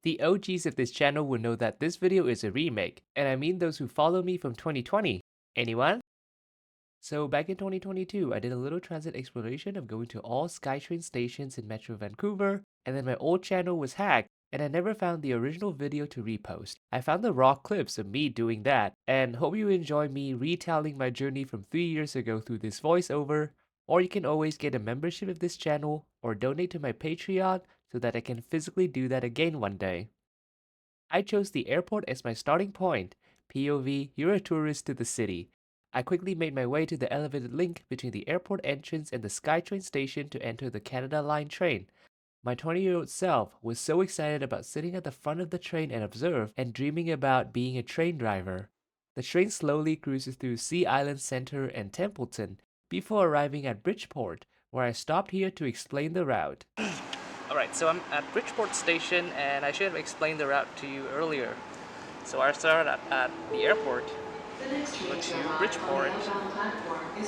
The OGs of this channel will know that this video is a remake, and I mean those who follow me from 2020. Anyone? So back in 2022, I did a little transit exploration of going to all Skytrain stations in Metro Vancouver, and then my old channel was hacked, and I never found the original video to repost. I found the raw clips of me doing that, and hope you enjoy me retelling my journey from 3 years ago through this voiceover, or you can always get a membership of this channel, or donate to my Patreon so that I can physically do that again one day. I chose the airport as my starting point. POV, you're a tourist to the city. I quickly made my way to the elevated link between the airport entrance and the Skytrain station to enter the Canada Line train. My 20-year-old self was so excited about sitting at the front of the train and observe and dreaming about being a train driver. The train slowly cruises through Sea Island Centre and Templeton before arriving at Bridgeport, where I stopped here to explain the route. Alright, so I'm at Bridgeport Station and I should have explained the route to you earlier. So I started at the airport, go to Bridgeport,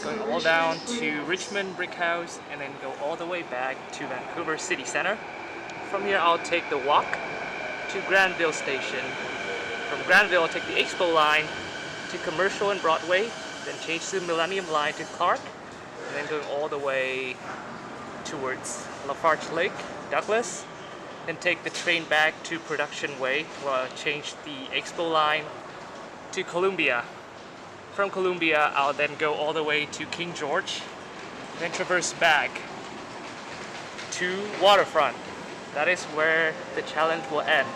going all down to Richmond Brick House, and then go all the way back to Vancouver City Centre. From here I'll take the walk to Granville Station. From Granville I'll take the Expo line to Commercial and Broadway, then change to Millenium Line to Clark, and then going all the way towards Lafarge Lake, Douglas, then take the train back to Production Way, where I'll change the Expo line to Columbia. From Columbia, I'll then go all the way to King George, then traverse back to Waterfront. That is where the challenge will end.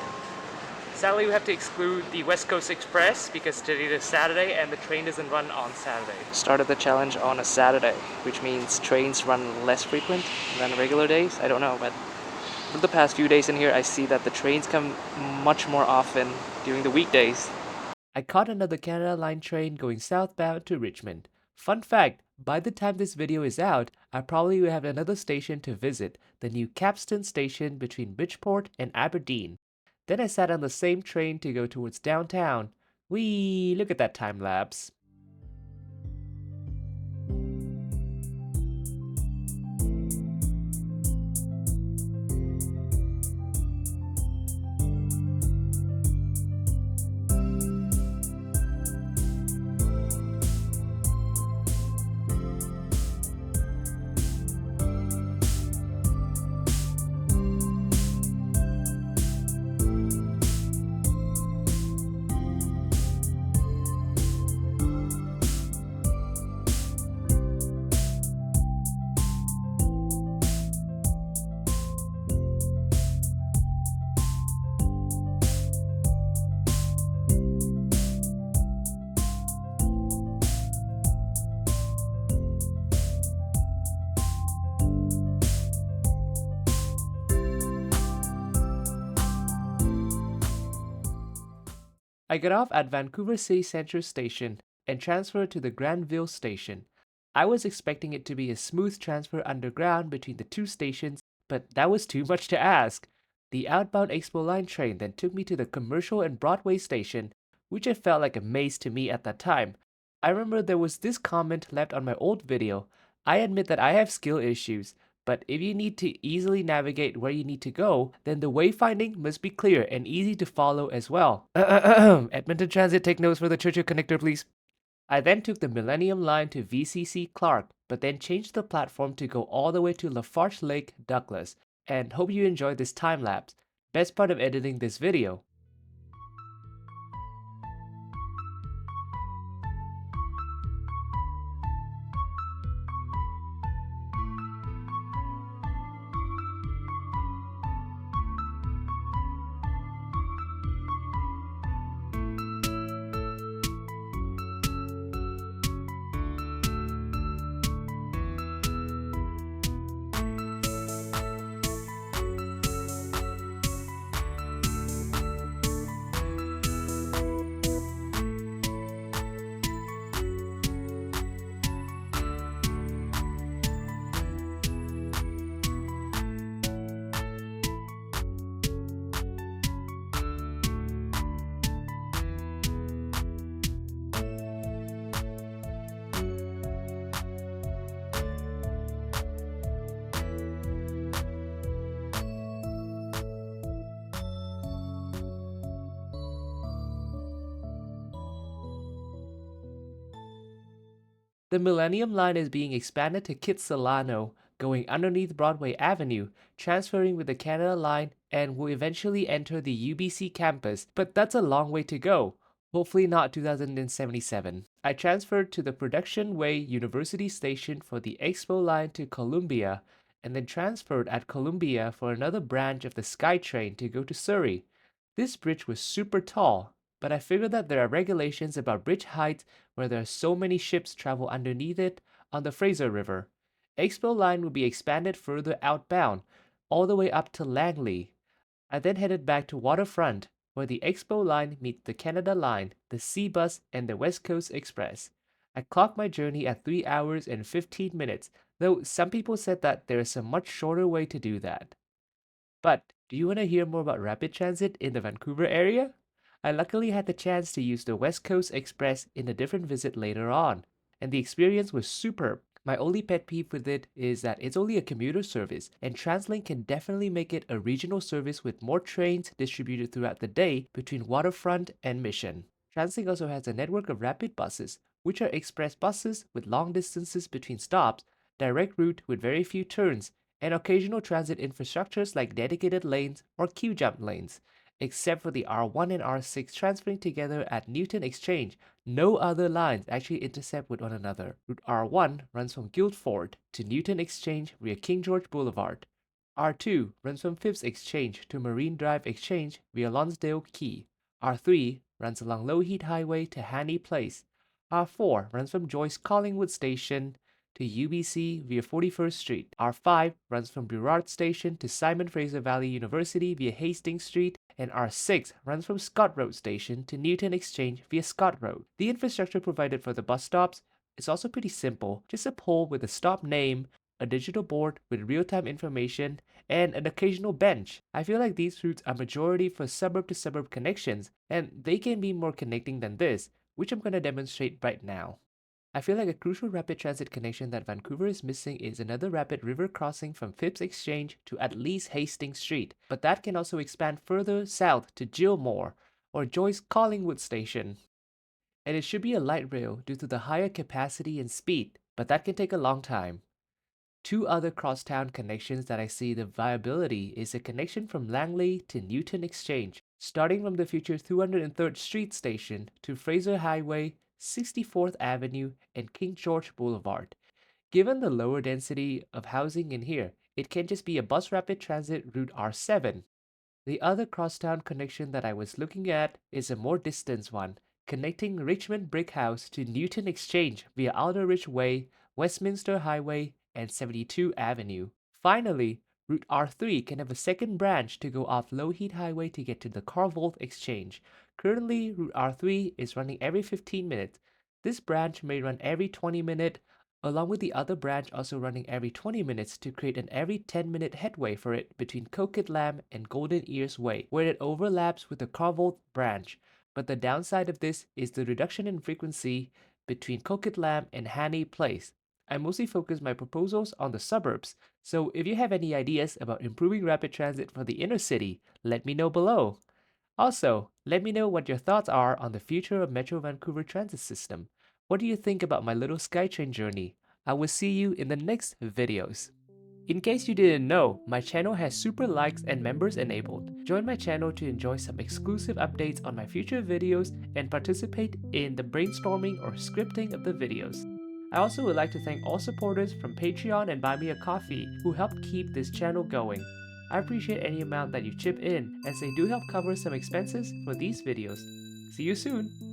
Sadly, we have to exclude the West Coast Express because today is Saturday and the train doesn't run on Saturday. Started the challenge on a Saturday, which means trains run less frequent than regular days. I don't know, but for the past few days in here, I see that the trains come much more often during the weekdays. I caught another Canada Line train going southbound to Richmond. Fun fact, by the time this video is out, I probably will have another station to visit, the new Capstan Station between Bridgeport and Aberdeen. Then I sat on the same train to go towards downtown. Whee! Look at that time lapse. I got off at Vancouver City Centre Station and transferred to the Granville Station. I was expecting it to be a smooth transfer underground between the two stations, but that was too much to ask. The outbound Expo Line train then took me to the Commercial and Broadway station, which I felt like a maze to me at that time. I remember there was this comment left on my old video. I admit that I have skill issues, but if you need to easily navigate where you need to go, then the wayfinding must be clear and easy to follow as well. Edmonton Transit, take notes for the Churchill connector, please. I then took the Millenium Line to VCC Clark, but then changed the platform to go all the way to Lafarge Lake, Douglas, and hope you enjoyed this time lapse. Best part of editing this video. The Millenium Line is being expanded to Kitsilano, going underneath Broadway Avenue, transferring with the Canada Line, and will eventually enter the UBC campus, but that's a long way to go. Hopefully not 2077. I transferred to the Production Way University Station for the Expo line to Columbia, and then transferred at Columbia for another branch of the Skytrain to go to Surrey. This bridge was super tall, but I figured that there are regulations about bridge height where there are so many ships travel underneath it on the Fraser River. Expo line will be expanded further outbound, all the way up to Langley. I then headed back to Waterfront, where the Expo line meets the Canada Line, the Sea Bus, and the West Coast Express. I clocked my journey at 3 hours and 15 minutes, though some people said that there is a much shorter way to do that. But do you want to hear more about rapid transit in the Vancouver area? I luckily had the chance to use the West Coast Express in a different visit later on, and the experience was superb. My only pet peeve with it is that it's only a commuter service, and TransLink can definitely make it a regional service with more trains distributed throughout the day between Waterfront and Mission. TransLink also has a network of rapid buses, which are express buses with long distances between stops, direct route with very few turns, and occasional transit infrastructures like dedicated lanes or queue jump lanes. Except for the R1 and R6 transferring together at Newton Exchange, no other lines actually intercept with one another. Route R1 runs from Guildford to Newton Exchange via King George Boulevard. R2 runs from Phipps Exchange to Marine Drive Exchange via Lonsdale Quay. R3 runs along Lougheed Highway to Haney Place. R4 runs from Joyce Collingwood Station to UBC via 41st Street. R5 runs from Burrard Station to Simon Fraser Valley University via Hastings Street, and R6 runs from Scott Road Station to Newton Exchange via Scott Road. The infrastructure provided for the bus stops is also pretty simple, just a pole with a stop name, a digital board with real-time information, and an occasional bench. I feel like these routes are majority for suburb-to-suburb connections, and they can be more connecting than this, which I'm going to demonstrate right now. I feel like a crucial rapid transit connection that Vancouver is missing is another rapid river crossing from Phipps Exchange to at least Hastings Street, but that can also expand further south to Gilmore or Joyce Collingwood Station. And it should be a light rail due to the higher capacity and speed, but that can take a long time. Two other crosstown connections that I see the viability is a connection from Langley to Newton Exchange, starting from the future 203rd Street station to Fraser Highway, 64th Avenue, and King George Boulevard. Given the lower density of housing in here, it can just be a bus rapid transit route R7. The other crosstown connection that I was looking at is a more distant one, connecting Richmond Brick House to Newton Exchange via Alderich Way, Westminster Highway, and 72 Avenue. Finally, Route R3 can have a second branch to go off Lougheed Highway to get to the Carvolth Exchange. Currently, Route R3 is running every 15 minutes. This branch may run every 20 minutes, along with the other branch also running every 20 minutes to create an every 10-minute headway for it between Coquitlam and Golden Ears Way, where it overlaps with the Carvolth branch. But the downside of this is the reduction in frequency between Coquitlam and Haney Place. I mostly focus my proposals on the suburbs, so if you have any ideas about improving rapid transit for the inner city, let me know below. Also, let me know what your thoughts are on the future of Metro Vancouver transit system. What do you think about my little Skytrain journey? I will see you in the next videos. In case you didn't know, my channel has super likes and members enabled. Join my channel to enjoy some exclusive updates on my future videos and participate in the brainstorming or scripting of the videos. I also would like to thank all supporters from Patreon and Buy Me a Coffee who helped keep this channel going. I appreciate any amount that you chip in, as they do help cover some expenses for these videos. See you soon!